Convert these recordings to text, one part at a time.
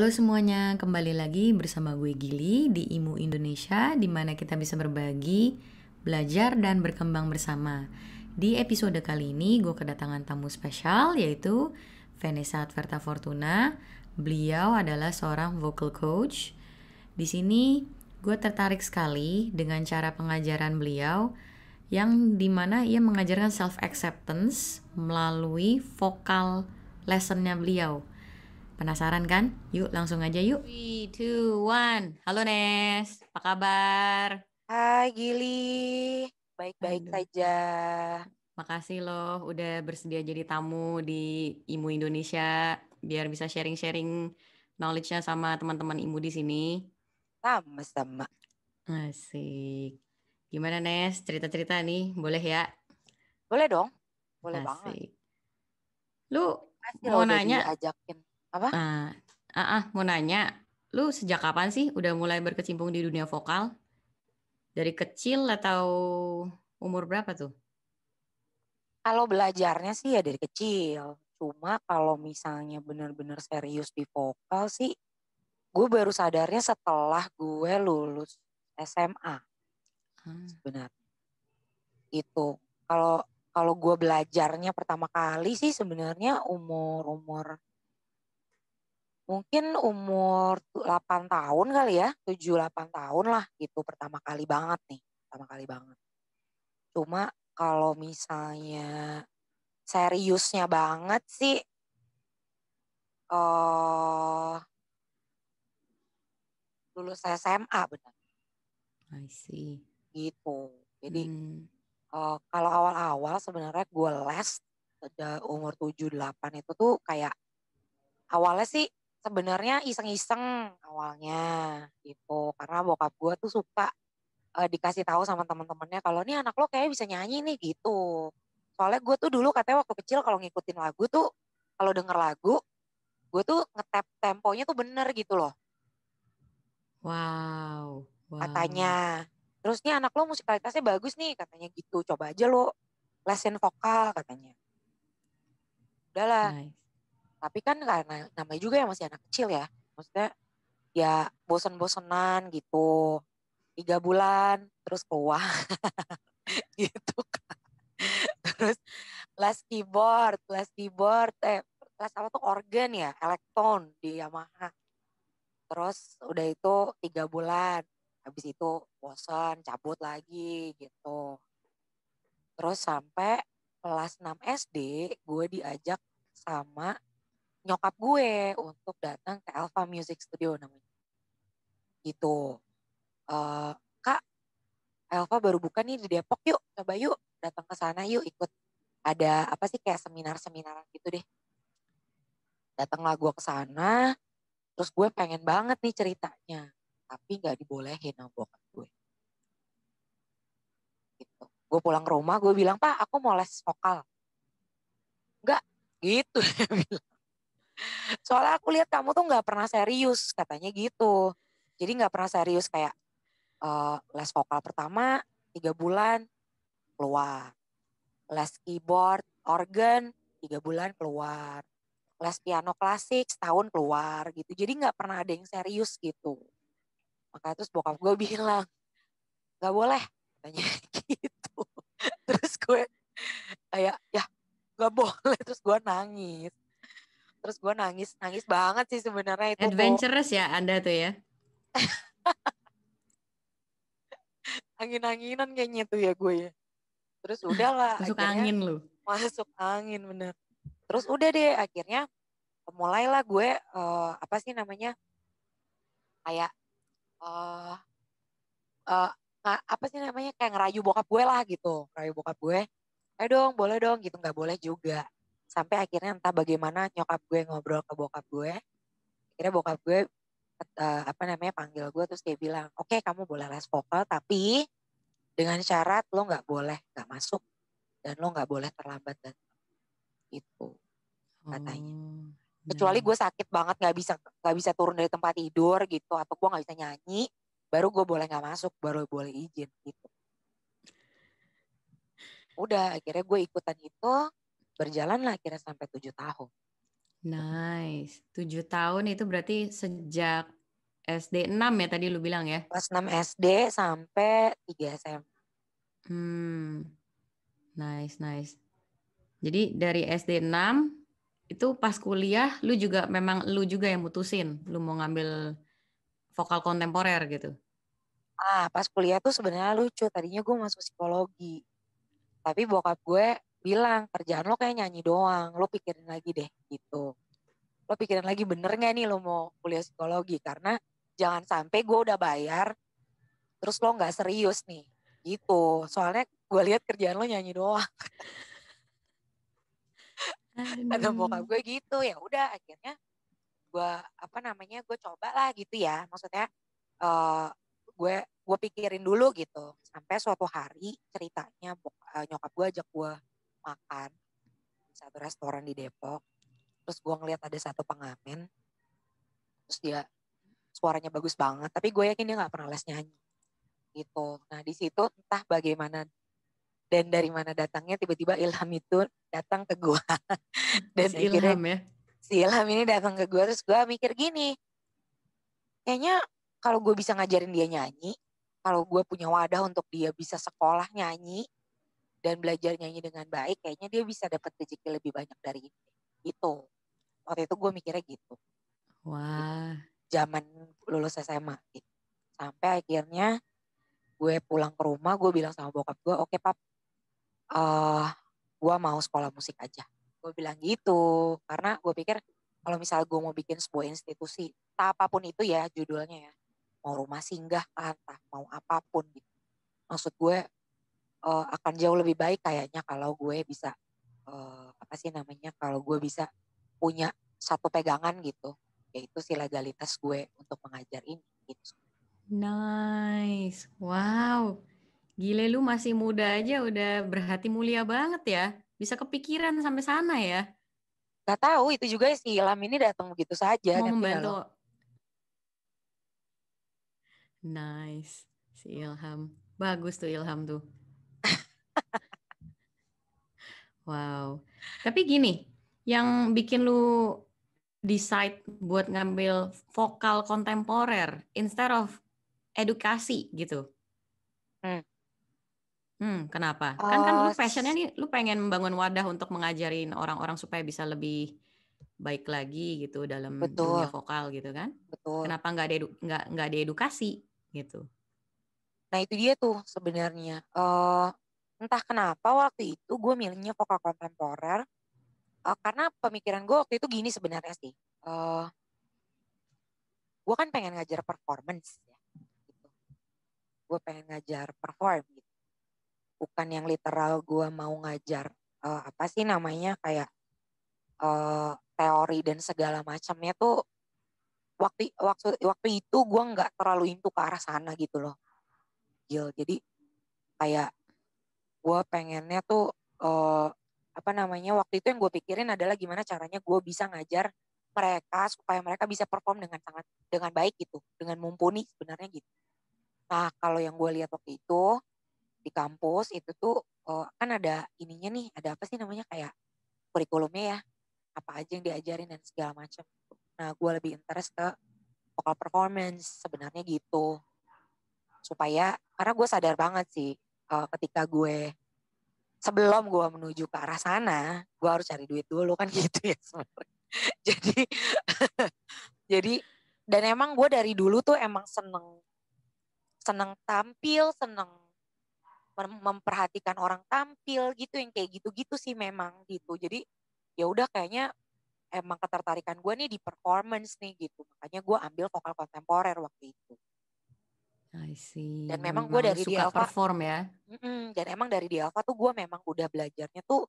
Halo semuanya, kembali lagi bersama gue Gili di IMU Indonesia, di mana kita bisa berbagi, belajar, dan berkembang bersama. Di episode kali ini gue kedatangan tamu spesial, yaitu Vanessa Adverta Fortuna. Beliau adalah seorang vocal coach. Di sini gue tertarik sekali dengan cara pengajaran beliau, yang dimana ia mengajarkan self-acceptance melalui vokal lessonnya beliau. Penasaran kan? Yuk langsung aja yuk. 3, 2, 1. Halo Nes, apa kabar? Hai Gili, baik-baik Aduh, saja. makasih loh udah bersedia jadi tamu di IMU Indonesia biar bisa sharing-sharing knowledge-nya sama teman-teman IMU di sini. Sama-sama. Asik. Gimana Nes? Cerita-cerita nih, boleh ya? Boleh dong, boleh banget. Asik. Lu Pasti lo mau udah nanya, diajakin. Apa? mau nanya, lu sejak kapan sih udah mulai berkecimpung di dunia vokal? Dari kecil atau umur berapa tuh? Kalau belajarnya sih ya dari kecil. Cuma kalau misalnya benar-benar serius di vokal sih, gue baru sadarnya setelah gue lulus SMA Hmm. sebenarnya. Itu. Kalau kalau gue belajarnya pertama kali sih sebenarnya umur mungkin umur 8 tahun kali ya, 7-8 tahun lah gitu pertama kali banget nih, pertama kali banget. Cuma kalau misalnya seriusnya banget sih eh lulus SMA benar I see. gitu. Jadi Hmm, kalau awal-awal sebenarnya gue les pada umur 7-8 itu tuh kayak awalnya sih sebenarnya iseng-iseng awalnya gitu. Karena bokap gue tuh suka dikasih tahu sama teman-temannya kalau nih anak lo kayak bisa nyanyi nih gitu. Soalnya gue tuh dulu katanya waktu kecil kalau ngikutin lagu tuh kalau denger lagu gue tuh ngetap temponya tuh bener gitu loh wow, wow, katanya. Terus nih anak lo musikalitasnya bagus nih katanya gitu. Coba aja lo lesin vokal katanya. Udahlah. nice. Tapi kan karena namanya juga ya masih anak kecil ya. Maksudnya ya bosen-bosenan gitu. 3 bulan terus keluar gitu. Terus les keyboard, les apa tuh organ ya, elektron di Yamaha. Terus udah itu 3 bulan, habis itu bosan, cabut lagi gitu. Terus sampai kelas 6 SD, gue diajak sama nyokap gue untuk datang ke Alpha Music Studio namanya. Gitu. Eh, Kak, Alpha baru buka nih di Depok yuk, coba yuk datang ke sana yuk ikut ada apa sih kayak seminar-seminar gitu deh. Datanglah gue ke sana, terus gue pengen banget nih ceritanya, tapi nggak dibolehin sama bokap gue. Gitu. Gue pulang ke rumah, gue bilang Pak, aku mau les vokal. Enggak, gitu dia bilang. Soalnya aku lihat kamu tuh nggak pernah serius, katanya gitu. Jadi nggak pernah serius kayak les vokal pertama 3 bulan keluar, les keyboard, organ 3 bulan keluar, les piano klasik setahun keluar gitu. Jadi nggak pernah ada yang serius gitu. Makanya terus bokap gue bilang, gak boleh katanya gitu. Terus gue kayak ya gak boleh, terus gue nangis. Terus gue nangis, nangis banget sih sebenarnya itu tuh. Adventurous ya Anda tuh ya. Angin-anginan kayaknya tuh ya gue ya. Terus udahlah Masuk akhirnya angin lu. masuk angin bener. Terus udah deh akhirnya mulailah gue apa sih namanya kayak eh eh, apa sih namanya kayak ngerayu bokap gue lah gitu. Ngerayu bokap gue, ayo dong boleh dong gitu, nggak boleh juga. Sampai akhirnya entah bagaimana nyokap gue ngobrol ke bokap gue. Akhirnya bokap gue apa namanya panggil gue terus dia bilang, oke kamu boleh les vokal tapi dengan syarat lo nggak boleh nggak masuk dan lo nggak boleh terlambat dan itu katanya. Oh, Kecuali gue nice. sakit banget nggak bisa turun dari tempat tidur gitu atau gue nggak bisa nyanyi baru gue boleh nggak masuk baru boleh izin gitu. Udah akhirnya gue ikutan itu berjalan lah akhirnya sampai 7 tahun. Nice. 7 tahun itu berarti sejak SD 6 ya tadi lu bilang ya? Kelas 6 SD sampai 3 SMA. Nice, nice. Jadi dari SD 6 itu pas kuliah lu juga yang mutusin lu mau ngambil vokal kontemporer gitu. Pas kuliah tuh sebenarnya lucu. Tadinya gue masuk psikologi. Tapi bokap gue bilang, kerjaan lo kayak nyanyi doang. Lo pikirin lagi deh gitu. Lo pikirin lagi bener gak nih lo mau kuliah psikologi. Karena jangan sampai gue udah bayar, terus lo gak serius nih. Gitu. Soalnya gue lihat kerjaan lo nyanyi doang. Kata bokap Aduh. gue gitu. Ya udah akhirnya gue coba lah gitu ya. Maksudnya eh gue pikirin dulu gitu. Sampai suatu hari ceritanya nyokap gue ajak gue makan di satu restoran di Depok. Terus gue ngeliat ada satu pengamen, terus dia suaranya bagus banget, tapi gue yakin dia nggak pernah les nyanyi gitu. Nah di situ entah bagaimana dan dari mana datangnya tiba-tiba ilham itu datang ke gue. Dan Si akhirnya Ilham ya. si ilham ini datang ke gue, terus gue mikir gini, kayaknya kalau gue bisa ngajarin dia nyanyi, kalau gue punya wadah untuk dia bisa sekolah nyanyi dan belajar nyanyi dengan baik, kayaknya dia bisa dapat rezeki lebih banyak dari ini. Gitu. Waktu itu gue mikirnya gitu. Wah. Zaman lulus SMA gitu. Sampai akhirnya gue pulang ke rumah, gue bilang sama bokap gue, oke pap, gue mau sekolah musik aja. Gue bilang gitu, karena gue pikir kalau misalnya gue mau bikin sebuah institusi, entah apapun itu ya judulnya ya, mau rumah singgah, entah mau apapun gitu. Maksud gue akan jauh lebih baik kayaknya kalau gue bisa, kalau gue bisa punya satu pegangan gitu, yaitu si legalitas gue untuk mengajar ini gitu. Nice. Wow. Gile lu masih muda aja udah berhati mulia banget ya. Bisa kepikiran sampai sana ya. Gak tahu itu juga si Ilham ini datang begitu saja, Mau ngerti gak lo? membantu. Nice. Si Ilham. Bagus tuh Ilham tuh. Wow. Tapi gini, yang bikin lu decide buat ngambil vokal kontemporer instead of edukasi gitu. Hmm. Kenapa? Kan lu Uh, passionnya nih, lu pengen membangun wadah untuk mengajarin orang-orang supaya bisa lebih baik lagi gitu dalam dunia betul, vokal gitu kan? betul. Kenapa nggak diedukasi gitu? Nah itu dia tuh sebenarnya. Entah kenapa waktu itu gue milihnya vokal kontemporer. Karena pemikiran gue waktu itu gini sebenarnya sih. Gue kan pengen ngajar performance ya. Gitu. Gue pengen ngajar perform gitu. Bukan yang literal gue mau ngajar apa sih namanya kayak teori dan segala macamnya tuh waktu itu gue nggak terlalu into ke arah sana gitu loh. Gil. Jadi kayak gue pengennya tuh waktu itu yang gue pikirin adalah gimana caranya gue bisa ngajar mereka supaya mereka bisa perform dengan baik gitu, dengan mumpuni sebenarnya gitu. Nah kalau yang gue lihat waktu itu di kampus itu tuh kan ada ininya nih, ada apa sih namanya kayak kurikulumnya ya, apa aja yang diajarin dan segala macam. Nah gue lebih interest ke vocal performance sebenarnya gitu, supaya karena gue sadar banget sih ketika sebelum gue menuju ke arah sana, gue harus cari duit dulu kan gitu ya sebenarnya. Jadi, jadi dan emang gue dari dulu tuh emang seneng seneng tampil, seneng memperhatikan orang tampil gitu, yang kayak gitu-gitu sih memang gitu. Jadi ya udah kayaknya emang ketertarikan gue nih di performance nih gitu. Makanya gue ambil vokal kontemporer waktu itu. I see. Dan memang gue Memang lu dari di suka Alfa, perform ya? dan emang dari di Alfa tuh gue memang udah belajarnya tuh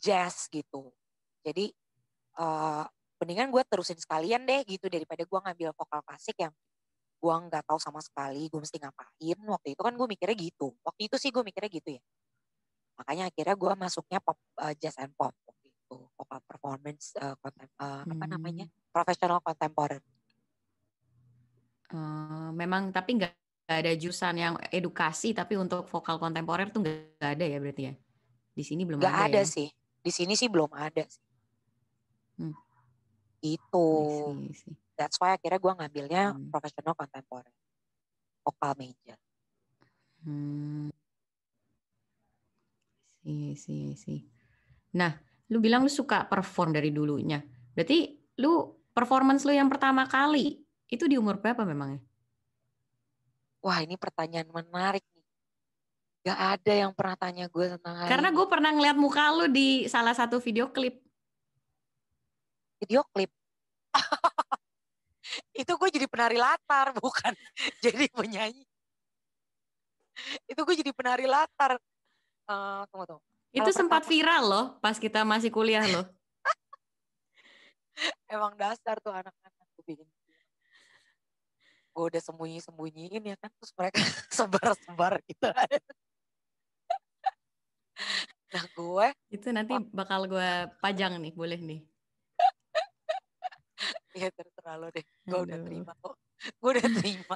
jazz gitu. Jadi uh, mendingan gue terusin sekalian deh gitu daripada gue ngambil vokal klasik yang gue nggak tahu sama sekali gue mesti ngapain. Waktu itu kan gue mikirnya gitu. Waktu itu sih gue mikirnya gitu ya. Makanya akhirnya gue masuknya pop, jazz and pop waktu itu, vokal performance apa namanya, Hmm. professional contemporary. Memang tapi nggak ada jurusan yang edukasi tapi untuk vokal kontemporer tuh nggak ada ya berarti ya? Di sini belum Gak ada ada ya? sih, di sini sih belum ada sih. Hmm. Gitu. I see. That's why akhirnya gue ngambilnya profesional kontemporer, vokal major. I see. Nah, lu bilang lu suka perform dari dulunya. Berarti performance lu yang pertama kali itu di umur berapa memangnya? Wah, ini pertanyaan menarik nih. Gak ada yang pernah tanya gue tentang hal Karena ini. gue pernah ngeliat muka lu di salah satu video klip. Video klip. Itu gue jadi penari latar, bukan jadi penyanyi. Itu gue jadi penari latar. Tunggu. Itu Kalau sempat pertama, viral loh pas kita masih kuliah loh. emang dasar tuh anak-anak gue bikin. Gue udah sembunyi-sembunyiin ya kan. Terus mereka sebar-sebar gitu. Nah gue. Itu nanti bakal gue pajang nih, boleh nih. Ya terserah lo deh. Gue udah Aduh. terima kok. Gue udah terima.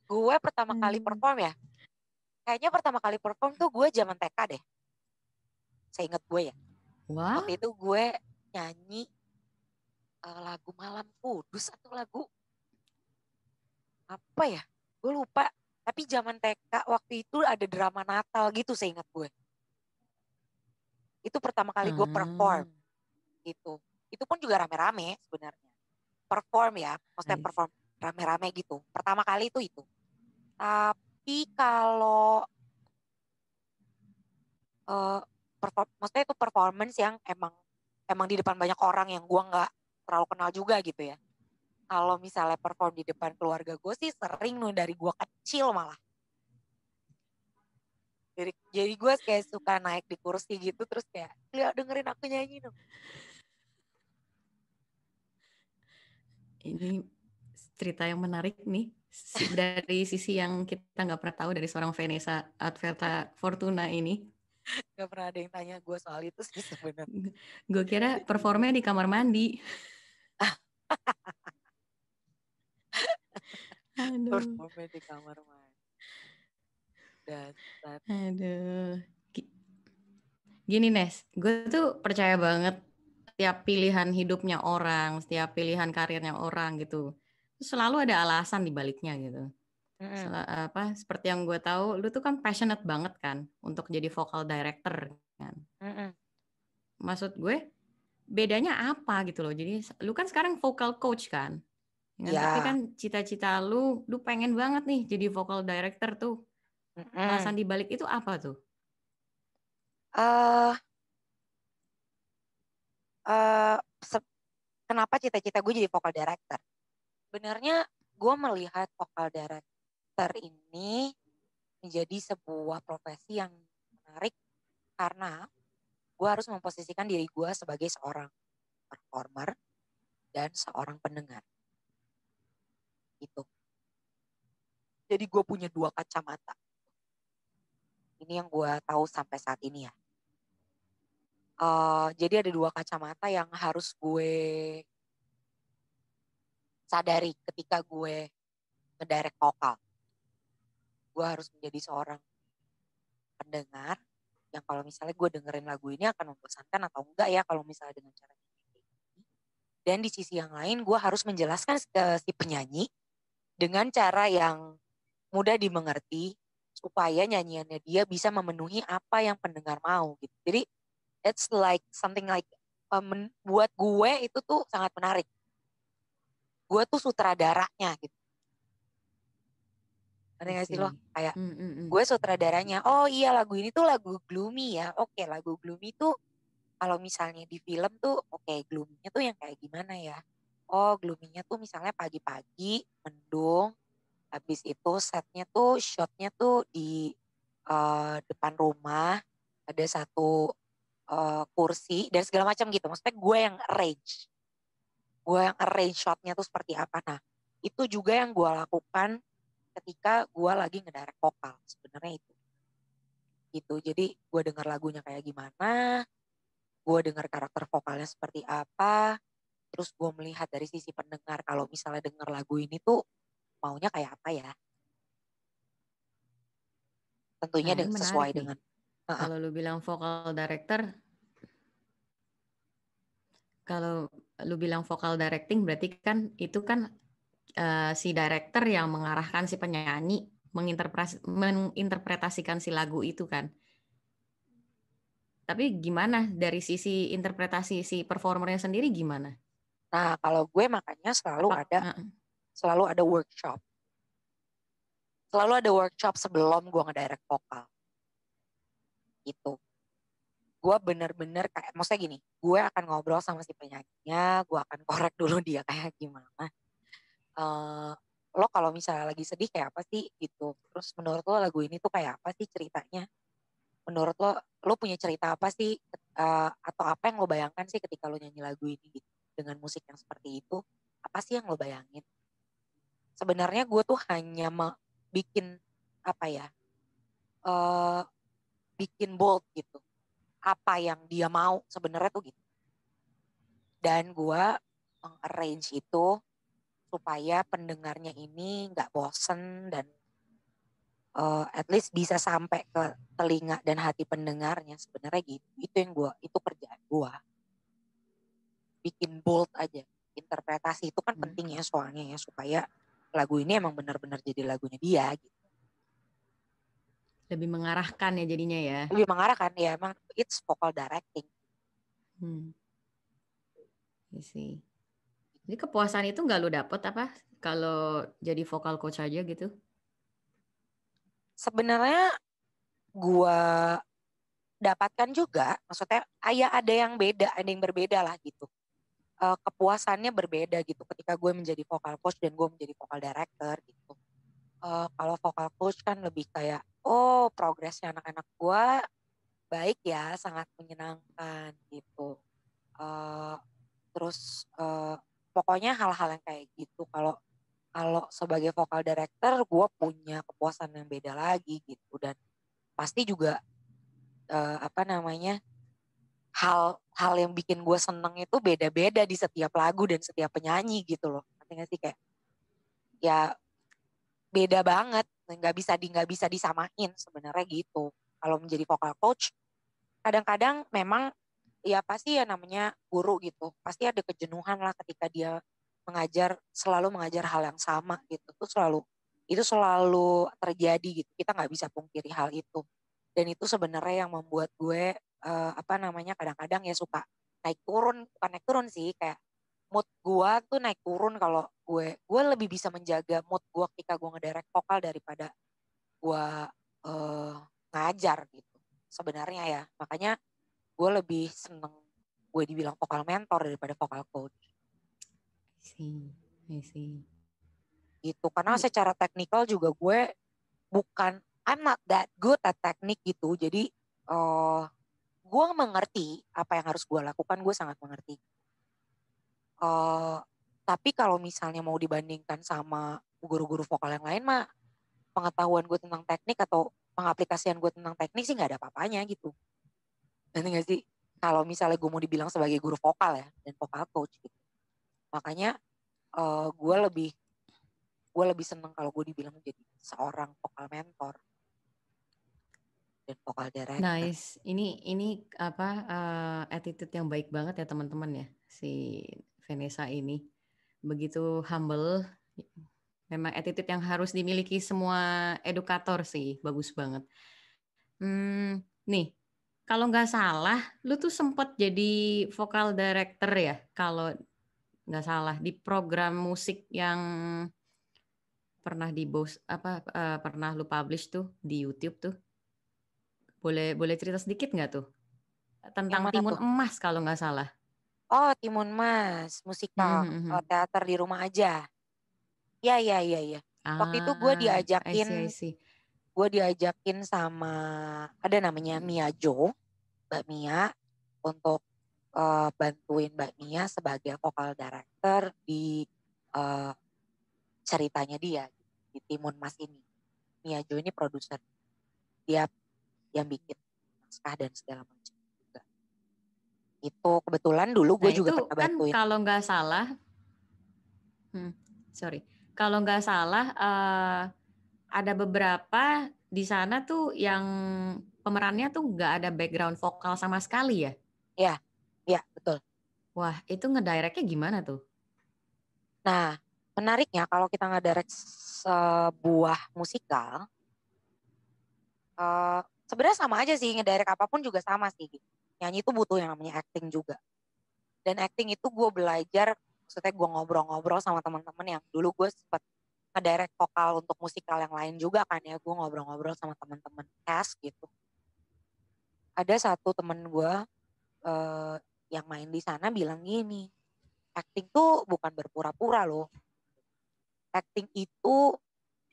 Gue pertama kali perform ya. Kayaknya pertama kali perform tuh gue zaman TK deh. Saya inget gue ya. Wah, Waktu itu gue nyanyi lagu Malam Kudus atau lagu apa ya? Gue lupa. Tapi zaman TK waktu itu ada drama Natal gitu saya ingat gue. Itu pertama kali gue perform gitu. Itu pun juga rame-rame sebenarnya. Perform ya, maksudnya perform rame-rame gitu. Pertama kali itu. Tapi kalau maksudnya itu performance yang emang di depan banyak orang yang gue nggak terlalu kenal juga gitu ya. Kalau misalnya perform di depan keluarga gue sih sering dari gue kecil malah. Jadi gue kayak suka naik di kursi gitu terus kayak lihat dengerin aku nyanyi dong. ini cerita yang menarik nih dari sisi yang kita nggak pernah tahu dari seorang Vanessa Adverta Fortuna ini. Gak pernah ada yang tanya gue soal itu sih sebenarnya. Gue kira performnya di kamar mandi. Aduh. Performnya di kamar mandi. Dasar. Aduh. Gini Nes, gue tuh percaya banget setiap pilihan hidupnya orang, setiap pilihan karirnya orang gitu, selalu ada alasan di baliknya gitu. Seperti yang gue tahu, lu tuh kan passionate banget kan untuk jadi vocal director kan. Maksud gue, bedanya apa gitu loh. Jadi lu kan sekarang vocal coach kan. Tapi Ya. kan cita-cita lu pengen banget nih jadi vocal director tuh. Alasan di balik itu apa tuh? Kenapa cita-cita gue jadi vocal director? Sebenarnya gue melihat vocal director ini menjadi sebuah profesi yang menarik karena gue harus memposisikan diri gue sebagai seorang performer dan seorang pendengar. Gitu. Jadi gue punya dua kacamata. Ini yang gue tahu sampai saat ini ya. Jadi ada dua kacamata yang harus gue sadari ketika gue ngedirect vokal. Gue harus menjadi seorang pendengar yang kalau misalnya gue dengerin lagu ini akan membosankan atau enggak ya kalau misalnya dengan cara ini. Dan di sisi yang lain gue harus menjelaskan ke si penyanyi dengan cara yang mudah dimengerti supaya nyanyiannya dia bisa memenuhi apa yang pendengar mau gitu. Jadi it's like something like buat gue itu tuh sangat menarik. Gue tuh sutradaranya gitu. Ngerti gak sih lo? Kayak gue sutradaranya. Oh iya lagu ini tuh lagu gloomy ya. Oke lagu gloomy tuh kalau misalnya di film tuh gloomy-nya tuh yang kayak gimana ya. Oh gloomy-nya tuh misalnya pagi-pagi mendung. Habis itu setnya tuh shotnya tuh di depan rumah. Ada satu kursi dan segala macam gitu. Maksudnya gue yang arrange. Gue yang arrange shotnya tuh seperti apa. Nah itu juga yang gue lakukan ketika gue lagi ngedirect vokal sebenarnya itu gitu. Jadi gue dengar lagunya kayak gimana, gue dengar karakter vokalnya seperti apa, terus gue melihat dari sisi pendengar kalau misalnya dengar lagu ini tuh maunya kayak apa ya. Tentunya Nah, ini sesuai menarik nih. dengan Kalau lu bilang vocal director, Kalau lu bilang vokal directing berarti kan itu kan si director yang mengarahkan si penyanyi menginterpretasikan si lagu itu kan. Tapi gimana dari sisi interpretasi si performernya sendiri gimana? Nah, kalau gue makanya Apa? selalu ada workshop. Selalu ada workshop sebelum gue ngedirect vokal. Itu. Gue bener-bener kayak, maksudnya gini, gue akan ngobrol sama si penyanyinya, gue akan korek dulu dia kayak gimana. Eh, lo kalau misalnya lagi sedih kayak apa sih gitu. Terus menurut lo lagu ini tuh kayak apa sih ceritanya? Menurut lo punya cerita apa sih? Atau apa yang lo bayangkan sih ketika lo nyanyi lagu ini gitu. Dengan musik yang seperti itu, apa sih yang lo bayangin? Sebenarnya gue tuh hanya bikin apa ya, eh bikin bold gitu. Apa yang dia mau sebenarnya tuh gitu. Dan gue arrange itu supaya pendengarnya ini nggak bosen dan at least bisa sampai ke telinga dan hati pendengarnya sebenarnya gitu. Itu kerjaan gue. Bikin bold aja. Interpretasi itu kan penting ya soalnya ya supaya lagu ini emang benar-benar jadi lagunya dia gitu. Lebih mengarahkan ya jadinya ya. Lebih mengarahkan ya emang it's vocal directing. Sih. Jadi kepuasan itu nggak lu dapet apa kalau jadi vokal coach aja gitu? Sebenarnya gue dapatkan juga, maksudnya ada yang beda, ada yang berbeda lah gitu. Kepuasannya berbeda gitu ketika gue menjadi vocal coach dan gue menjadi vocal director gitu. Kalau vocal coach kan lebih kayak, oh progresnya anak-anak gue baik ya, sangat menyenangkan gitu. Uh, terus pokoknya hal-hal yang kayak gitu. Kalau kalau sebagai vocal director gue punya kepuasan yang beda lagi gitu dan pasti juga apa namanya hal yang bikin gue seneng itu beda-beda di setiap lagu dan setiap penyanyi gitu loh. Ngerti gak sih kayak ya beda banget, nggak bisa disamain sebenarnya gitu. Kalau menjadi vocal coach, kadang-kadang memang ya pasti ya namanya guru gitu, pasti ada kejenuhan lah ketika dia selalu mengajar hal yang sama gitu. Itu selalu terjadi gitu. Kita nggak bisa pungkiri hal itu. Dan itu sebenarnya yang membuat gue apa namanya kadang-kadang ya suka naik turun, bukan naik turun sih kayak mood gue tuh naik turun kalau gue lebih bisa menjaga mood gue ketika gue ngedirect vokal daripada gue uh, ngajar gitu sebenarnya ya makanya gue lebih seneng gue dibilang vokal mentor daripada vokal coach I see. gitu karena secara teknikal juga gue bukan I'm not that good at teknik gitu jadi gue mengerti apa yang harus gue lakukan gue sangat mengerti. Tapi kalau misalnya mau dibandingkan sama guru-guru vokal yang lain mah pengetahuan gue tentang teknik atau pengaplikasian gue tentang teknik sih nggak ada apa-apanya gitu. Nanti nggak sih? Kalau misalnya gue mau dibilang sebagai guru vokal ya dan vokal coach gitu. Makanya uh, gue lebih gue lebih seneng kalau gue dibilang jadi seorang vokal mentor dan vokal director. Nice. Ini apa attitude yang baik banget ya teman-teman ya si Vanessa ini. Begitu humble. Memang attitude yang harus dimiliki semua edukator sih. Bagus banget. Nih, kalau nggak salah, lu tuh sempet jadi vokal director ya? Kalau nggak salah di program musik yang pernah pernah lu publish tuh di YouTube tuh. Boleh boleh cerita sedikit nggak tuh Yang tentang mana Timun tuh? Emas kalau nggak salah? Oh, Timun Mas, musikal, teater di rumah aja. Ya, ya, ya, ya. Waktu itu Ah, I see. gue diajakin sama ada namanya Mia Jo, Mbak Mia, untuk bantuin Mbak Mia sebagai vokal director di eh, ceritanya dia di Timun Mas ini. Mia Jo ini produser, dia yang bikin naskah dan segala macam juga. Itu kebetulan dulu gue Nah juga itu pernah kan bantuin. kalau nggak salah, sorry, kalau nggak salah ada beberapa di sana tuh yang pemerannya tuh nggak ada background vokal sama sekali ya? Ya, ya betul. Wah, itu ngedirectnya gimana tuh? Nah, menariknya kalau kita ngedirect sebuah musikal, sebenarnya sama aja sih, ngedirect apapun juga sama sih. Nyanyi itu butuh yang namanya acting juga. Dan acting itu gue belajar, maksudnya gue ngobrol-ngobrol sama teman-teman yang dulu gue sempet ngedirect vokal untuk musikal yang lain juga kan ya. Gue ngobrol-ngobrol sama teman-teman cast gitu. Ada satu temen gue eh, yang main di sana bilang gini, acting tuh bukan berpura-pura loh. Acting itu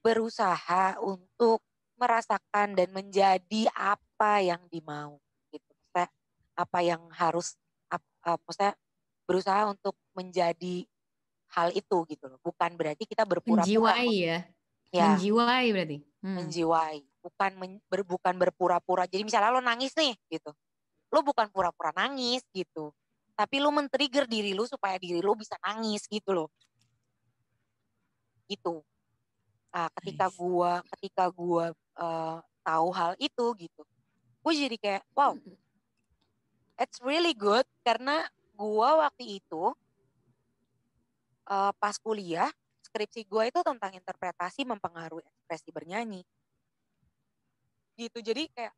berusaha untuk merasakan dan menjadi apa yang dimau gitu. Maksudnya apa yang harus, maksudnya berusaha untuk menjadi hal itu gitu loh. Bukan berarti kita berpura-pura. Menjiwai ya? Ya, Menjiwai berarti? menjiwai. Bukan berpura-pura. Jadi misalnya lo nangis nih gitu. Lo bukan pura-pura nangis gitu. Tapi lo men-trigger diri lo supaya diri lo bisa nangis gitu loh. Gitu. Nah, Nice. ketika gua tahu hal itu gitu, gue jadi kayak wow, it's really good karena gua waktu itu pas kuliah skripsi gua itu tentang interpretasi mempengaruhi ekspresi bernyanyi gitu. Jadi kayak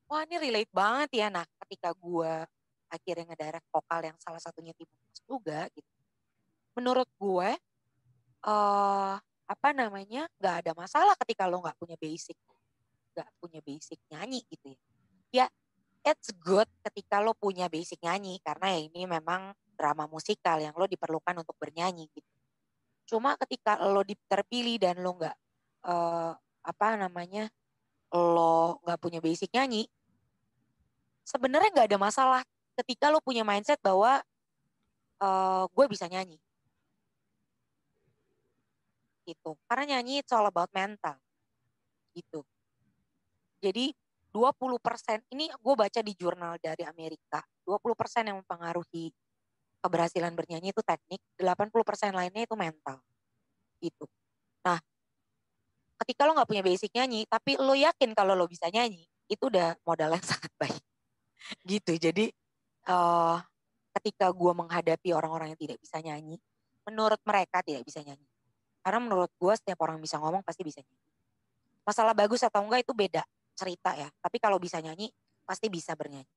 wah ini relate banget ya. Nah, ketika gua akhirnya ngedirect vokal yang salah satunya Timus juga gitu. Menurut gue apa namanya nggak ada masalah ketika lo nggak punya basic nyanyi gitu ya. Ya, it's good ketika lo punya basic nyanyi karena ya ini memang drama musikal yang lo diperlukan untuk bernyanyi gitu. Cuma ketika lo terpilih dan lo nggak eh, apa namanya lo nggak punya basic nyanyi, sebenarnya nggak ada masalah ketika lo punya mindset bahwa gue bisa nyanyi gitu. Karena nyanyi it's all about mental gitu. Jadi 20% ini gue baca di jurnal dari Amerika, 20% yang mempengaruhi keberhasilan bernyanyi itu teknik, 80% lainnya itu mental gitu. Nah, ketika lo nggak punya basic nyanyi, tapi lo yakin kalau lo bisa nyanyi, itu udah modal yang sangat baik gitu. Jadi uh, ketika gue menghadapi orang-orang yang tidak bisa nyanyi, menurut mereka tidak bisa nyanyi. Karena menurut gue setiap orang bisa ngomong pasti bisa nyanyi. Masalah bagus atau enggak itu beda cerita ya. Tapi kalau bisa nyanyi, pasti bisa bernyanyi.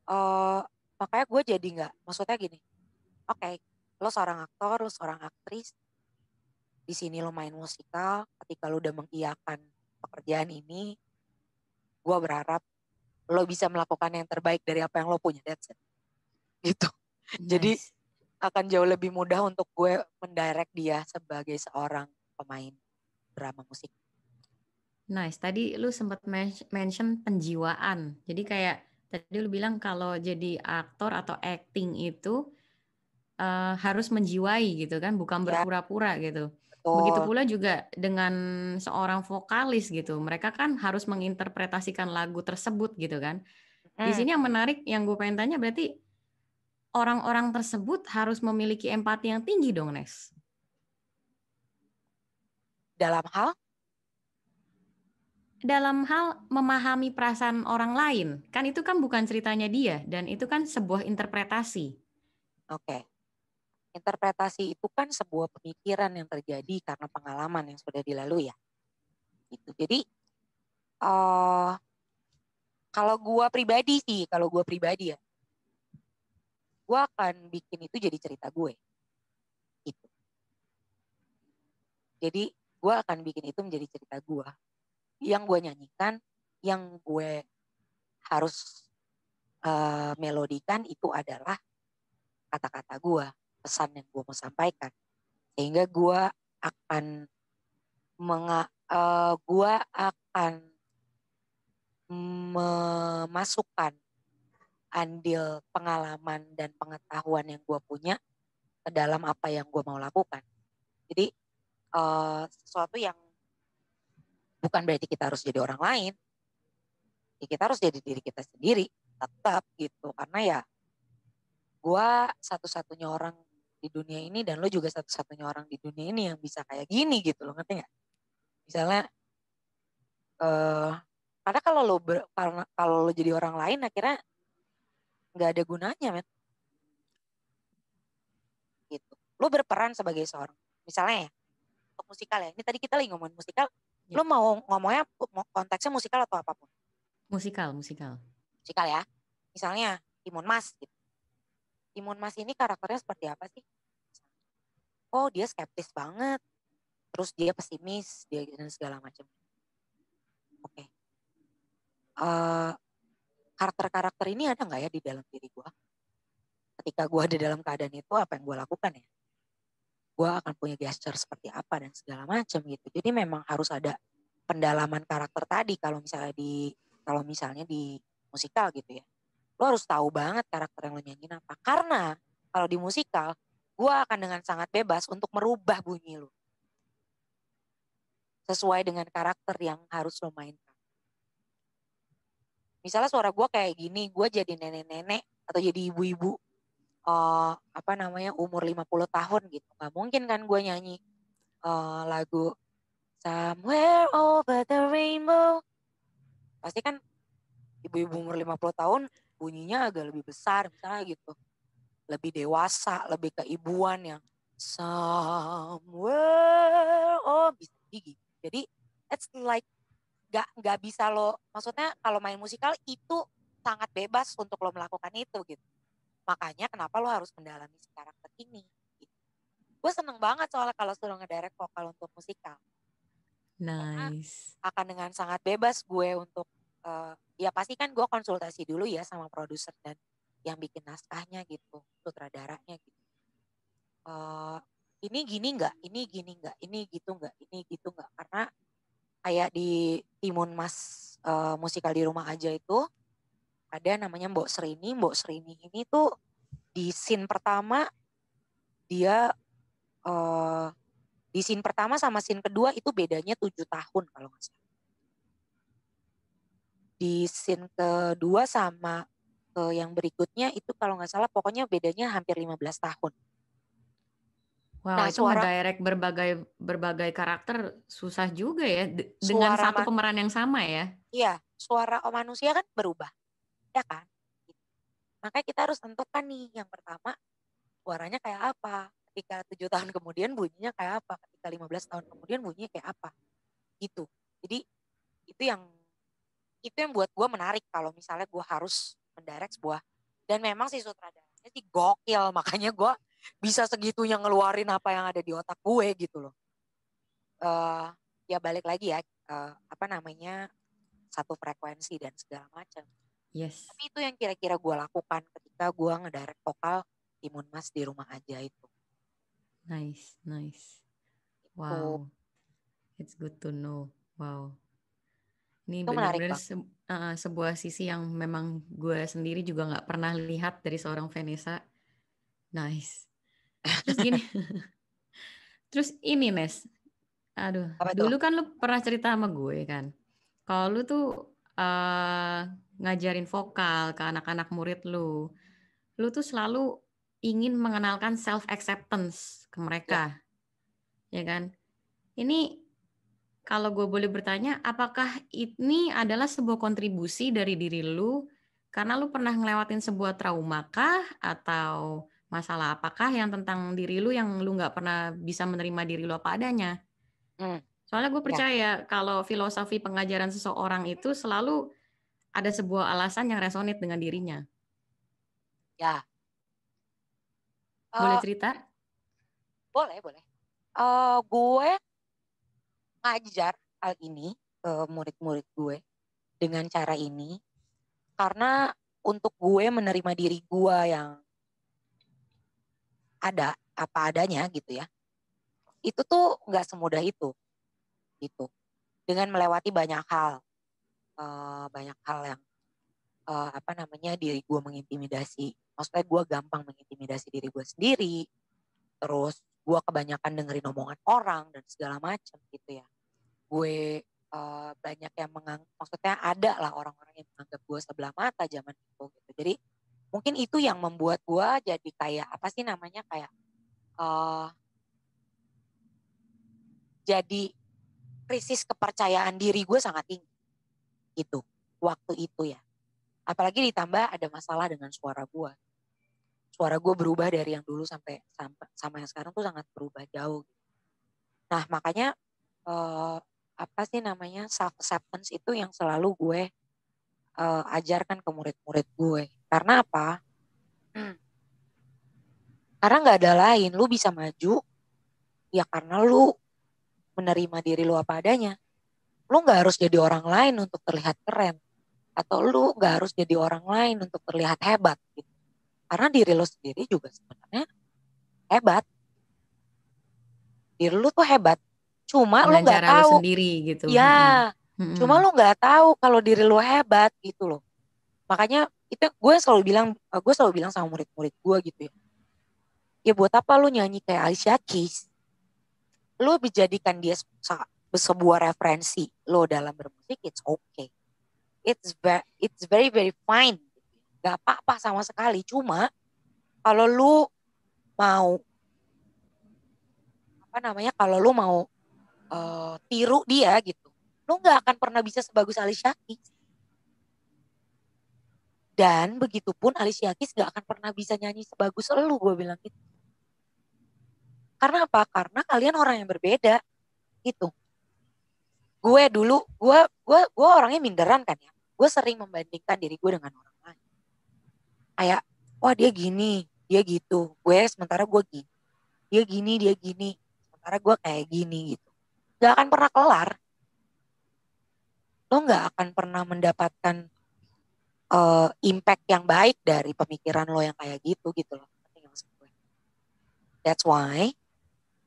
Uh, Makanya gue jadi nggak, maksudnya gini, oke, lo seorang aktor, lo seorang aktris, di sini lo main musikal, ketika lo udah mengiyakan pekerjaan ini, gue berharap lo bisa melakukan yang terbaik dari apa yang lo punya, that's it. Gitu. Jadi Nice. akan jauh lebih mudah untuk gue mendirect dia sebagai seorang pemain drama musik. Nice. Tadi lu sempat mention penjiwaan. Jadi kayak tadi lu bilang kalau jadi aktor atau acting itu harus menjiwai gitu kan, bukan Ya, berpura-pura gitu. Begitu betul. pula juga dengan seorang vokalis gitu. Mereka kan harus menginterpretasikan lagu tersebut gitu kan. Di Hmm. sini yang menarik yang gue pengen tanya berarti orang-orang tersebut harus memiliki empati yang tinggi dong, Nes. Dalam hal, Dalam hal memahami perasaan orang lain, kan itu kan bukan ceritanya dia dan itu kan sebuah interpretasi. oke. Interpretasi itu kan sebuah pemikiran yang terjadi karena pengalaman yang sudah dilalui ya. Gitu. Jadi uh, kalau gue pribadi ya, gue akan bikin itu jadi cerita gue. Gitu. Jadi gue akan bikin itu menjadi cerita gue. Yang gue nyanyikan, yang gue harus melodikan itu adalah kata-kata gue, pesan yang gue mau sampaikan. Sehingga gue akan memasukkan andil pengalaman dan pengetahuan yang gue punya ke dalam apa yang gue mau lakukan. Jadi sesuatu yang bukan berarti kita harus jadi orang lain, ya kita harus jadi diri kita sendiri tetap gitu. Karena ya gue satu-satunya orang di dunia ini dan lo juga satu-satunya orang di dunia ini yang bisa kayak gini gitu lo, ngerti nggak? Misalnya karena kalau lo jadi orang lain akhirnya nggak ada gunanya, men. Lu berperan sebagai seorang, misalnya ya, untuk musikal ya. Ini tadi kita lagi ngomongin musikal. Ya. Lu mau ngomongnya konteksnya musikal atau apapun? Musikal. Musikal ya. Misalnya Timun Mas gitu. Timun Mas ini karakternya seperti apa sih? Oh dia skeptis banget. Terus dia pesimis, dia dan segala macam. Oke. Karakter-karakter ini ada nggak ya di dalam diri gue? Ketika gue ada dalam keadaan itu, apa yang gue lakukan ya? Gue akan punya gesture seperti apa dan segala macam gitu. Jadi memang harus ada pendalaman karakter tadi kalau misalnya di musikal gitu ya. Lo harus tahu banget karakter yang lo nyanyiin apa. Karena kalau di musikal, gue akan dengan sangat bebas untuk merubah bunyi lo. Sesuai dengan karakter yang harus lo mainkan. Misalnya suara gue kayak gini, gue jadi nenek-nenek atau jadi ibu-ibu umur 50 tahun gitu. Gak mungkin kan gue nyanyi lagu Somewhere Over the Rainbow. Pasti kan ibu-ibu umur 50 tahun bunyinya agak lebih besar misalnya gitu. Lebih dewasa, lebih keibuan yang somewhere bisa gitu. Jadi it's like gak bisa lo, maksudnya kalau main musikal itu sangat bebas untuk lo melakukan itu gitu. Makanya kenapa lo harus mendalami si karakter ini. Gitu. Gue seneng banget soalnya kalau suruh ngedirect vokal untuk musikal. Nice. Karena akan dengan sangat bebas gue untuk, ya pasti kan gue konsultasi dulu ya sama produser dan yang bikin naskahnya gitu, sutradaranya gitu. Ini gini nggak, ini gini nggak, ini gitu nggak, ini gitu nggak. Karena kayak di Timun Mas musikal di rumah aja itu ada namanya Mbok Srini. Mbok Srini ini tuh di scene pertama dia di scene pertama sama scene kedua itu bedanya 7 tahun kalau nggak salah. Di scene kedua sama yang berikutnya itu kalau nggak salah pokoknya bedanya hampir 15 tahun. Wow, Nah itu ngedirect berbagai karakter susah juga ya dengan satu pemeran yang sama ya. Iya, suara manusia kan berubah, ya kan? Makanya kita harus tentukan nih yang pertama suaranya kayak apa. Ketika 7 tahun kemudian bunyinya kayak apa. Ketika 15 tahun kemudian bunyinya kayak apa. Gitu. Jadi itu yang buat gue menarik kalau misalnya gue harus mendirect sebuah. Dan memang si sutradaranya sih gokil. Makanya gue bisa segitunya ngeluarin apa yang ada di otak gue gitu loh. Ya balik lagi ya, satu frekuensi dan segala macam. Yes. Tapi itu yang kira-kira gue lakukan ketika gue ngedirect vokal Timun Mas di rumah aja itu. Nice. Wow, it's good to know. Wow, ini benar-benar sebuah sisi yang memang gue sendiri juga nggak pernah lihat dari seorang Vanessa. Nice. Terus gini, terus ini Nes, aduh, dulu kan lu pernah cerita sama gue kan, kalau lu tuh ngajarin vokal ke anak-anak murid lu tuh selalu ingin mengenalkan self acceptance ke mereka, ya kan? Ini kalau gue boleh bertanya, apakah ini adalah sebuah kontribusi dari diri lu karena lu pernah ngelewatin sebuah trauma kah atau masalah apakah yang tentang diri lu yang lu nggak pernah bisa menerima diri lu apa adanya? Soalnya gue percaya kalau filosofi pengajaran seseorang itu selalu ada sebuah alasan yang resonate dengan dirinya. Ya. Boleh cerita? Boleh. Gue ngajar hal ini ke murid-murid gue dengan cara ini karena untuk gue menerima diri gue yang ada apa adanya gitu ya, itu tuh nggak semudah itu gitu. Dengan melewati banyak hal yang diri gue mengintimidasi. Maksudnya gue gampang mengintimidasi diri gue sendiri. Terus gue kebanyakan dengerin omongan orang dan segala macam gitu ya. Gue banyak yang maksudnya ada lah orang-orang yang menganggap gue sebelah mata zaman itu gitu. Jadi mungkin itu yang membuat gue jadi kayak jadi krisis kepercayaan diri gue sangat tinggi gitu waktu itu ya. Apalagi ditambah ada masalah dengan suara gue. suara gue berubah dari yang dulu sampai sama yang sekarang tuh sangat berubah jauh. Nah makanya apa sih namanya self acceptance itu yang selalu gue ajarkan ke murid-murid gue. Karena apa? Karena nggak ada lain. Lu bisa maju ya karena lu menerima diri lu apa adanya. Lu nggak harus jadi orang lain untuk terlihat keren, atau lu nggak harus jadi orang lain untuk terlihat hebat. Gitu. Karena diri lu sendiri juga sebenarnya hebat. Diri lu tuh hebat. Cuma lu Dengan nggak cara lu tahu. sendiri gitu. Ya, Mm-mm. cuma lu nggak tahu kalau diri lu hebat gitu loh. Makanya itu gue selalu bilang sama murid-murid gue gitu ya. Ya buat apa lu nyanyi kayak Alicia Keys? Lu dijadikan dia sebuah referensi lo dalam bermusik, it's okay. It's very very fine. Gak apa-apa sama sekali. Cuma kalau lu mau kalau lu mau tiru dia gitu, lu nggak akan pernah bisa sebagus Alicia Keys. Dan begitupun Alicia Keys gak akan pernah bisa nyanyi sebagus lu, gue bilang gitu. Karena apa? Karena kalian orang yang berbeda gitu. Gue orangnya minderan kan ya. Gue sering membandingkan diri gue dengan orang lain. Kayak, wah dia gini, dia gitu. Sementara gue gini. Dia gini. Sementara gue kayak gini gitu. Gak akan pernah kelar. Lo gak akan pernah mendapatkan impact yang baik dari pemikiran lo yang kayak gitu loh. That's why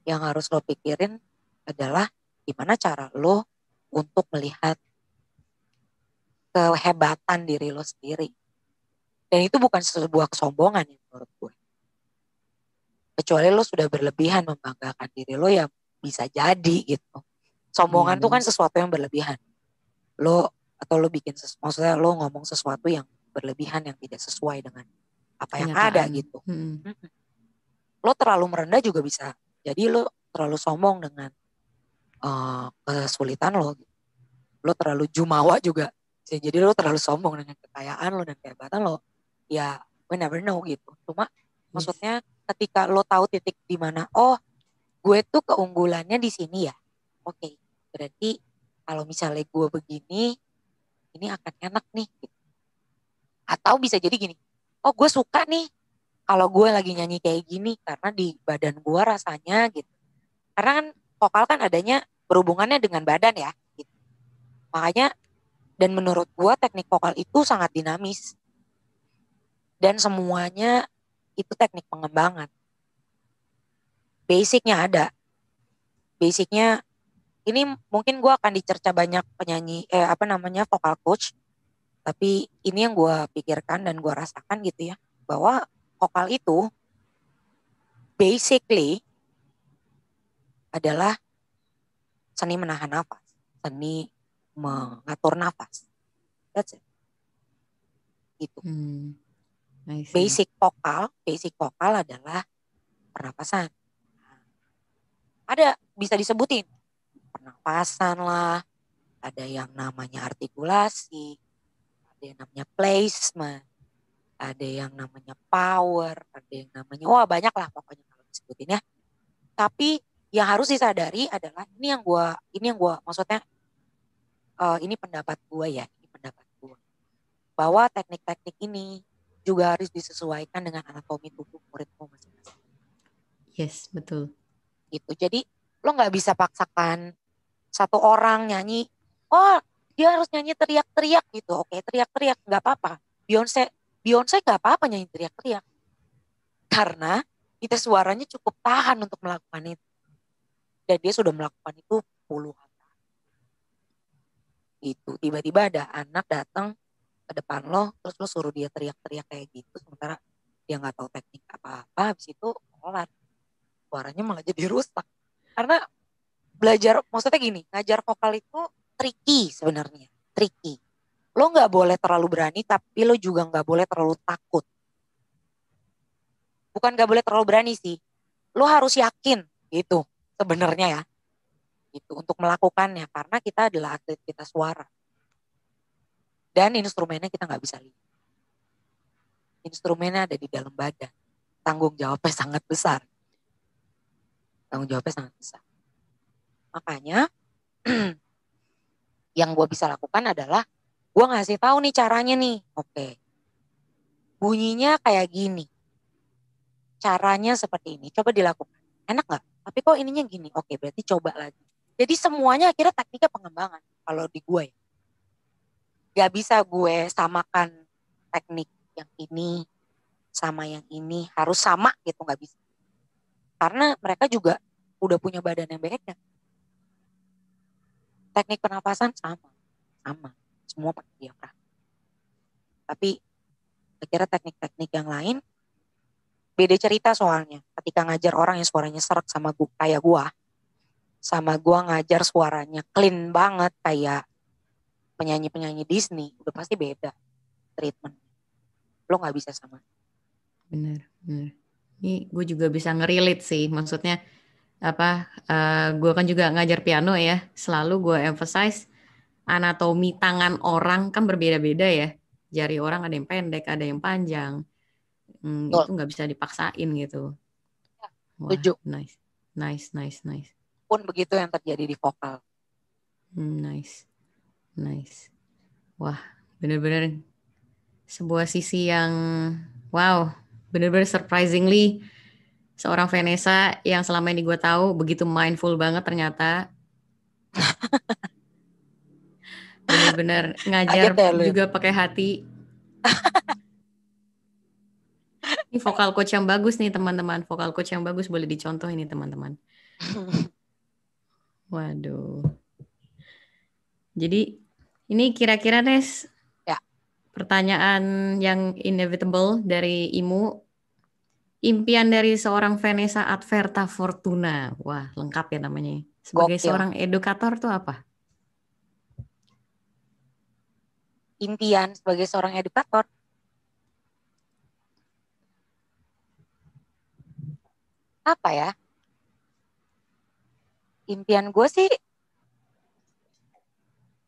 yang harus lo pikirin adalah gimana cara lo untuk melihat kehebatan diri lo sendiri. Dan itu bukan sebuah kesombongan ya menurut gue. Kecuali lo sudah berlebihan membanggakan diri lo ya bisa jadi gitu. Sombongan itu kan sesuatu yang berlebihan. Atau lo bikin maksudnya lo ngomong sesuatu yang berlebihan yang tidak sesuai dengan apa yang ada gitu. Lo terlalu merendah juga bisa. Jadi lo terlalu sombong dengan kesulitan lo. Lo terlalu jumawa juga. Jadi lo terlalu sombong dengan kekayaan lo dan kehebatan lo. Ya we never know gitu. Cuma maksudnya ketika lo tahu titik di mana, oh gue tuh keunggulannya di sini ya. Oke, berarti kalau misalnya gue begini, ini akan enak nih. Gitu. Atau bisa jadi gini, oh gue suka nih kalau gue lagi nyanyi kayak gini karena di badan gue rasanya gitu. Karena kan vokal kan adanya berhubungannya dengan badan ya. Gitu. Makanya dan menurut gue teknik vokal itu sangat dinamis. Dan semuanya itu teknik pengembangan. Basicnya ada. Basicnya ini mungkin gue akan dicerca banyak penyanyi vokal coach. Tapi ini yang gue pikirkan dan gue rasakan gitu ya. Bahwa vokal itu basically adalah seni menahan nafas. Seni mengatur nafas. That's it. Gitu. Basic vokal adalah pernapasan. Ada bisa disebutin. Pernapasan lah. Ada yang namanya artikulasi. Ada yang namanya placement. Ada yang namanya power. Ada yang namanya, wah banyak lah pokoknya kalau disebutin ya. Tapi yang harus disadari adalah ini yang gue maksudnya ini pendapat gue ya. Ini pendapat gue. Bahwa teknik-teknik ini juga harus disesuaikan dengan anatomi tubuh muridmu masing-masing. Yes, betul. Gitu. Jadi lo nggak bisa paksakan satu orang nyanyi, oh dia harus nyanyi teriak-teriak gitu. Oke, teriak-teriak nggak apa-apa. Beyonce nggak apa-apa nyanyi teriak-teriak. Karena itu suaranya cukup tahan untuk melakukan itu. Dan dia sudah melakukan itu puluhan tahun. Itu tiba-tiba ada anak datang ke depan lo, terus lo suruh dia teriak-teriak kayak gitu, sementara dia nggak tahu teknik apa-apa, habis itu kelar. Suaranya malah jadi rusak. Karena maksudnya gini, ngajar vokal itu tricky sebenarnya, tricky. Lo nggak boleh terlalu berani, tapi lo juga nggak boleh terlalu takut. Bukan nggak boleh terlalu berani sih, lo harus yakin gitu sebenarnya ya, gitu untuk melakukannya karena kita adalah atlet kita suara. Dan instrumennya kita nggak bisa lihat. Instrumennya ada di dalam badan. tanggung jawabnya sangat besar. Tanggung jawabnya sangat besar. Makanya yang gue bisa lakukan adalah gue ngasih tahu nih caranya nih. Oke. Bunyinya kayak gini. Caranya seperti ini. Coba dilakukan. Enak gak? Tapi kok ininya gini. Oke, berarti coba lagi. Jadi semuanya akhirnya tekniknya pengembangan. Kalau di gue. Gak bisa gue samakan teknik yang ini sama yang ini. Harus sama gitu, gak bisa. Karena mereka juga udah punya badan yang beda. Teknik pernapasan sama. Semua pakai diafragma. Tapi kira teknik-teknik yang lain beda cerita soalnya. Ketika ngajar orang yang suaranya seret sama gue kayak gue, sama gue ngajar suaranya clean banget kayak penyanyi-penyanyi Disney, udah pasti beda treatment. Lo nggak bisa sama. Bener. Ini gue juga bisa ngerelate sih, maksudnya gue kan juga ngajar piano ya, selalu gue emphasize anatomi tangan orang kan berbeda-beda ya, jari orang ada yang pendek, ada yang panjang, itu nggak bisa dipaksain gitu. Wah, Setuju. nice. Pun begitu yang terjadi di vokal. Nice. Wah, bener-bener sebuah sisi yang wow, bener-bener surprisingly seorang Vanessa yang selama ini gue tahu begitu mindful banget ternyata. Bener-bener Kaget ngajar ya lu. juga pakai hati. Ini vokal coach yang bagus nih teman-teman. Vokal coach yang bagus boleh dicontoh ini teman-teman. Waduh. Jadi ini kira-kira Nes, Ya. pertanyaan yang inevitable dari Imu. Impian dari seorang Vanessa Adverta Fortuna. Wah, lengkap ya namanya. Sebagai Gokil. seorang edukator tuh apa? Impian sebagai seorang edukator. Apa ya? Impian gue sih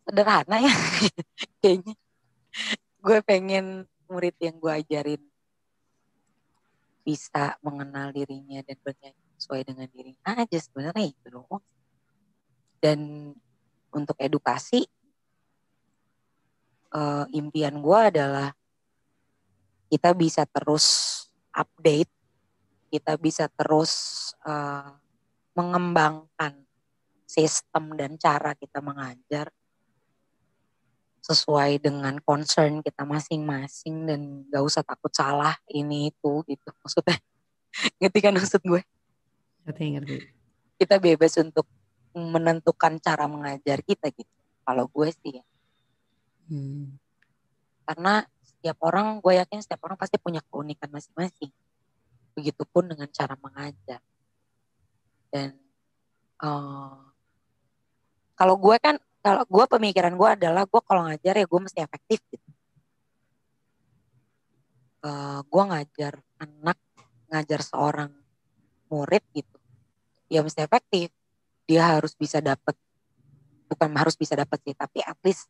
sederhana ya. Kayaknya gue pengen murid yang gue ajarin bisa mengenal dirinya dan bernyanyi sesuai dengan dirinya aja, sebenarnya itu loh. Dan untuk edukasi, impian gue adalah kita bisa terus update, kita bisa terus mengembangkan sistem dan cara kita mengajar sesuai dengan concern kita masing-masing dan gak usah takut salah ini itu gitu. Maksudnya ngerti kan maksud gue? Ngerti. Kita bebas untuk menentukan cara mengajar kita gitu. Kalau gue sih ya. Karena setiap orang, gue yakin setiap orang pasti punya keunikan masing-masing. Begitupun dengan cara mengajar. Dan kalau gue pemikiran gue adalah gue kalau ngajar ya gue mesti efektif gitu. Gue ngajar seorang murid gitu, ya mesti efektif. Dia harus bisa dapat, bukan harus bisa dapat sih, tapi at least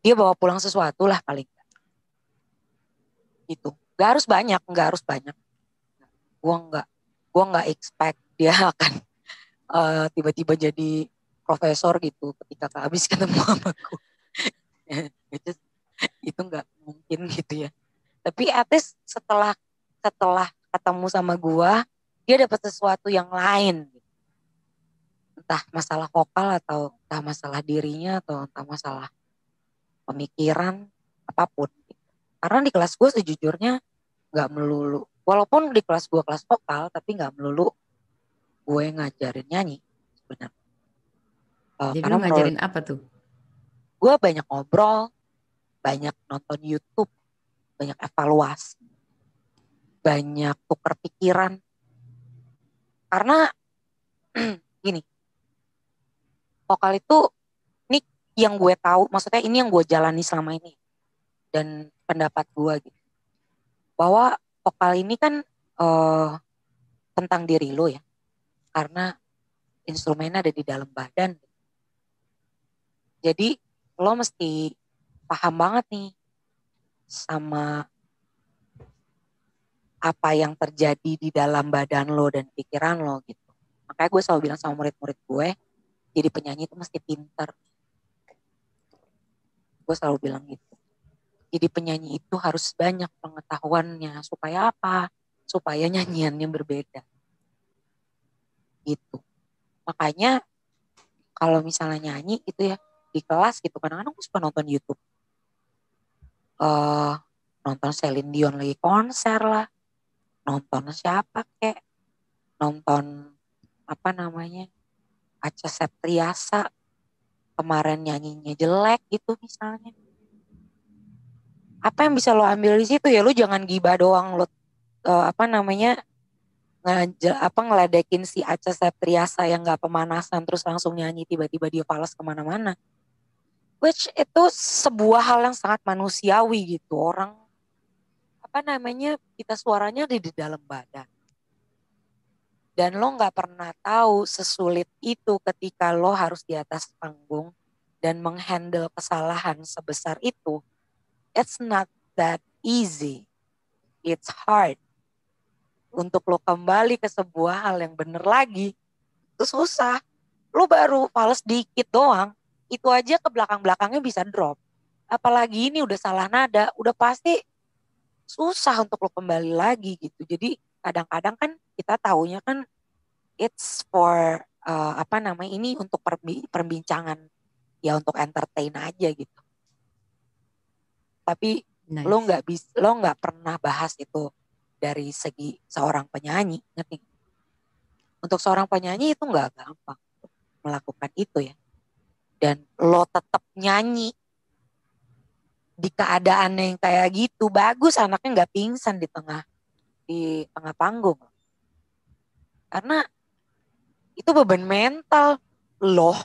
dia bawa pulang sesuatu lah paling gitu. Gak harus banyak. Gue nggak expect dia akan tiba-tiba jadi profesor gitu ketika habis ketemu sama gue. Itu nggak mungkin gitu ya. Tapi at least setelah ketemu sama gue, dia dapat sesuatu yang lain. Entah masalah vokal atau entah masalah dirinya atau entah masalah pemikiran, apapun. Karena di kelas gue sejujurnya gak melulu. Walaupun di kelas gue kelas vokal, tapi gak melulu gue ngajarin nyanyi sebenarnya. Jadi Karena lu ngajarin apa tuh? Gue banyak ngobrol, banyak nonton YouTube, banyak evaluasi, banyak tukar pikiran. Karena gini, vokal itu ini yang gue tahu, maksudnya ini yang gue jalani selama ini dan pendapat gue gitu, bahwa vokal ini kan tentang diri lo ya, karena instrumennya ada di dalam badan. Jadi lo mesti paham banget nih sama apa yang terjadi di dalam badan lo dan pikiran lo gitu. Makanya gue selalu bilang sama murid-murid gue, jadi penyanyi itu mesti pinter. Gue selalu bilang gitu. Jadi penyanyi itu harus banyak pengetahuannya. Supaya apa? Supaya nyanyiannya berbeda. Gitu. Makanya kalau misalnya nyanyi itu ya di kelas gitu. Kadang-kadang gue suka nonton YouTube. Nonton Celine Dion lagi konser lah. Nonton siapa kek. Nonton apa namanya. Acha Septriasa. Kemarin nyanyinya jelek gitu misalnya. Apa yang bisa lo ambil di situ ya? Lo jangan gibah doang. Lo apa namanya ngeledekin si Acha Septriasa yang gak pemanasan terus langsung nyanyi tiba-tiba dia falas kemana-mana. Which itu sebuah hal yang sangat manusiawi gitu. Orang apa namanya kita suaranya di dalam badan. Dan lo gak pernah tahu sesulit itu ketika lo harus di atas panggung dan menghandle kesalahan sebesar itu. It's not that easy. It's hard. Untuk lo kembali ke sebuah hal yang bener lagi, itu susah. Lo baru fals dikit doang, itu aja ke belakang-belakangnya bisa drop. Apalagi ini udah salah nada, udah pasti susah untuk lo kembali lagi gitu. Jadi kadang-kadang kan kita taunya kan it's for apa namanya ini untuk perbincangan ya untuk entertain aja gitu. Tapi Nice. lo nggak pernah bahas itu dari segi seorang penyanyi, ngerti? Untuk seorang penyanyi itu nggak gampang melakukan itu ya. Dan lo tetap nyanyi di keadaan yang kayak gitu, bagus anaknya nggak pingsan di tengah panggung. Karena itu beban mental lo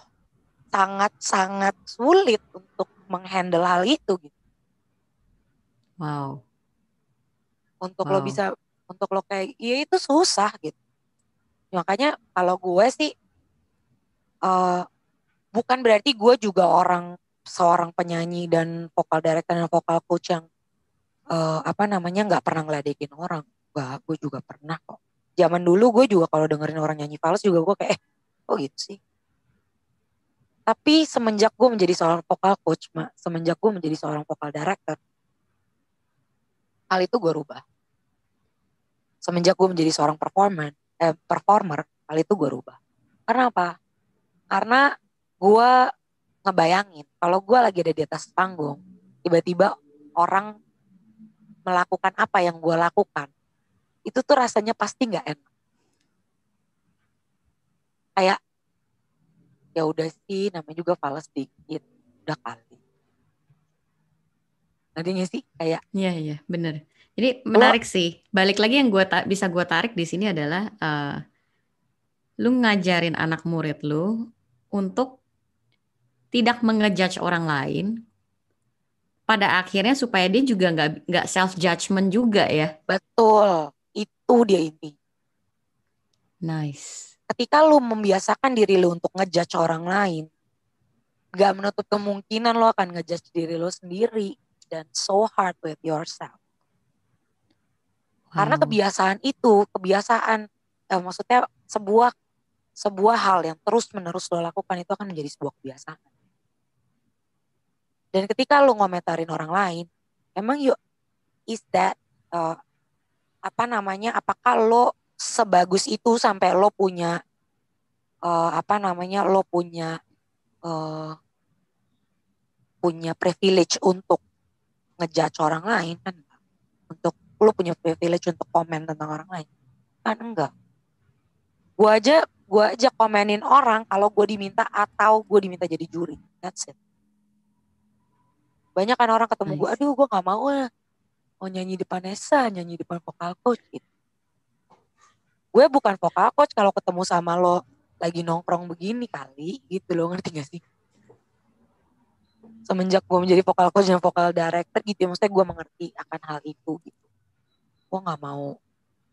sangat-sangat sulit untuk menghandle hal itu gitu. Wow. Untuk lo bisa, untuk lo kayak, ya itu susah gitu. Makanya kalau gue sih, bukan berarti gue juga seorang penyanyi dan vokal director dan vokal coach yang apa namanya nggak pernah ngeledekin orang. Gak, gue juga pernah kok. Zaman dulu gue juga kalau dengerin orang nyanyi fals juga gue kayak oh gitu sih. Tapi semenjak gue menjadi seorang vokal coach, semenjak gue menjadi seorang vokal director, hal itu gue rubah. Semenjak gue menjadi seorang performer, hal itu gue rubah. Karena apa? Karena gue ngebayangin kalau gue lagi ada di atas panggung, tiba-tiba orang melakukan apa yang gue lakukan, itu tuh rasanya pasti nggak enak. Kayak ya udah sih, namanya juga fals dikit, udah kali. Nantinya sih kayak. Iya bener. Jadi menarik sih. Balik lagi yang bisa gue tarik di sini adalah lu ngajarin anak murid lu untuk tidak mengejudge orang lain. Pada akhirnya supaya dia juga nggak self judgment juga ya. Betul, itu dia inti. Nice. Ketika lu membiasakan diri lu untuk ngejudge orang lain, gak menutup kemungkinan lu akan ngejudge diri lu sendiri dan so hard with yourself. Wow. Karena kebiasaan maksudnya sebuah hal yang terus menerus lo lakukan itu akan menjadi sebuah kebiasaan. Dan ketika lo ngomentarin orang lain, emang is that apakah lo sebagus itu sampai lo punya punya privilege untuk ngejudge orang lain kan? Untuk lo punya privilege untuk komen tentang orang lain kan enggak. Gue aja komenin orang kalau gue diminta atau gue diminta jadi juri. That's it. Banyak kan orang ketemu gue, aduh gue gak mau nyanyi depan Nessa, nyanyi depan vokal coach gitu. Gue bukan vokal coach kalau ketemu sama lo lagi nongkrong begini kali gitu, lo ngerti gak sih? Semenjak gue menjadi vokal coach dan vokal director gitu ya, maksudnya gue mengerti akan hal itu gitu. Gue gak mau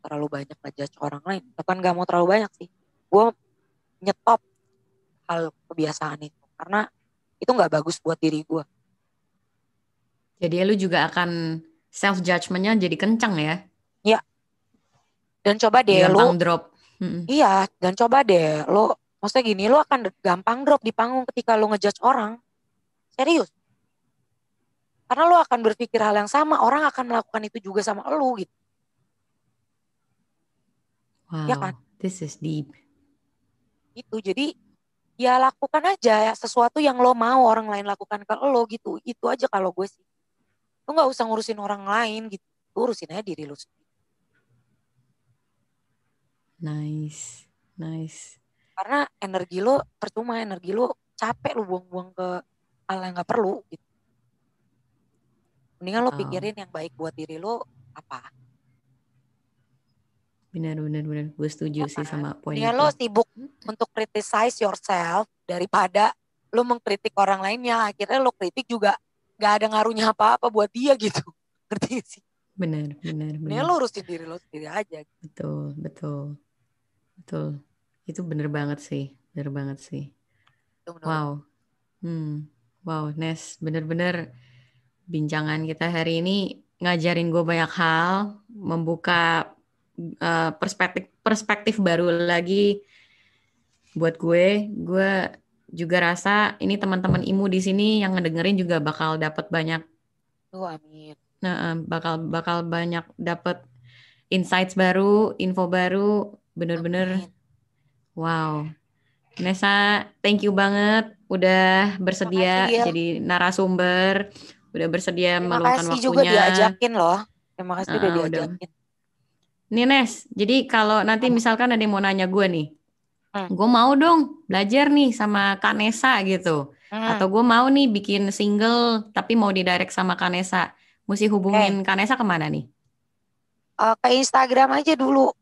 terlalu banyak ngejudge orang lain. Bukan gak mau terlalu banyak sih. Gue nyetop hal kebiasaan itu. Karena itu gak bagus buat diri gue. Jadi lu juga akan self judgment-nya jadi kencang ya? Ya, Dan coba deh gampang lu, drop. iya, dan coba deh lu, maksudnya gini, lu akan gampang drop di panggung ketika lu ngejudge orang. Serius. Karena lu akan berpikir hal yang sama, orang akan melakukan itu juga sama lu gitu. Ya kan? Wow, this is deep. Itu jadi ya lakukan aja ya sesuatu yang lo mau orang lain lakukan ke lo gitu. Itu aja kalau gue sih. Lo nggak usah ngurusin orang lain gitu. Lo urusin aja diri lo sendiri. Nice, nice. Karena energi lo percuma, energi lo capek lo buang-buang ke hal yang nggak perlu gitu. Mendingan lo pikirin yang baik buat diri lo apa. Benar. Gue setuju Ya sih kan? sama poin Mendingan itu. lo sibuk untuk criticize yourself daripada lo mengkritik orang lainnya. Akhirnya lo kritik juga nggak ada ngaruhnya apa-apa buat dia gitu. Ngerti gak sih? Benar. Mendingan lo urusin diri lo sendiri aja. Betul. Itu bener banget sih. Itu Wow. Wow, Nes, bener-bener bincangan kita hari ini ngajarin gue banyak hal, membuka perspektif baru lagi buat gue. Gue juga rasa ini teman-teman IMU di sini yang ngedengerin juga bakal dapat banyak. Amin. Nah, bakal banyak dapat insights baru, info baru, bener-bener. Wow. Nesa, thank you banget udah bersedia jadi narasumber, udah bersedia meluangkan waktunya. Terima kasih juga diajakin loh. Terima kasih udah diajakin. Nih Nes, jadi kalau nanti misalkan ada yang mau nanya gue nih, gue mau dong belajar nih sama Kak Nesa gitu. Atau gue mau nih bikin single tapi mau didirect sama Kak Nesa. Mesti hubungin Kak Nesa kemana nih? Ke Instagram aja dulu.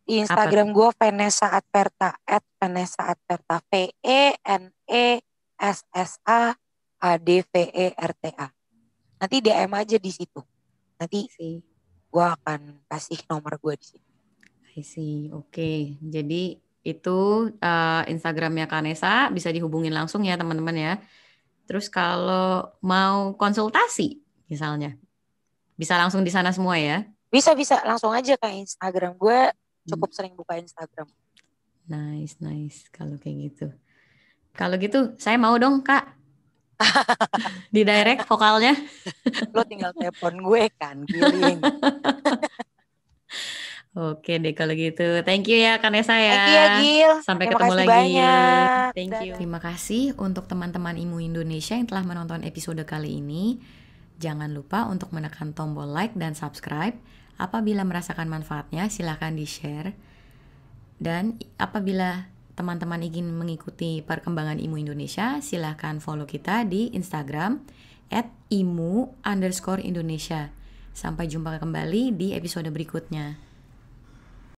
Di Instagram gue Vanessa Adverta, @VanessaAdverta, VENESSAADVERTA. Nanti DM aja di situ. Nanti gue akan kasih nomor gue di situ. I see, oke. Jadi itu Instagramnya Kanesa, bisa dihubungin langsung ya teman-teman ya. Terus kalau mau konsultasi misalnya, bisa langsung di sana semua ya? Bisa langsung aja ke Instagram gue. Cukup sering buka Instagram. Nice kalau kayak gitu. Kalau gitu saya mau dong Kak. Di direct vokalnya. Lo tinggal telepon gue kan, giling. Oke deh kalau gitu. Thank you ya Kanesa ya. Thank you ya Gil. Sampai Terima ketemu kasih lagi. Banyak. Thank you. Terima kasih untuk teman-teman IMU Indonesia yang telah menonton episode kali ini. Jangan lupa untuk menekan tombol like dan subscribe. Apabila merasakan manfaatnya, silakan di-share. Dan apabila teman-teman ingin mengikuti perkembangan IMU Indonesia, silakan follow kita di Instagram @imu_Indonesia. Sampai jumpa kembali di episode berikutnya.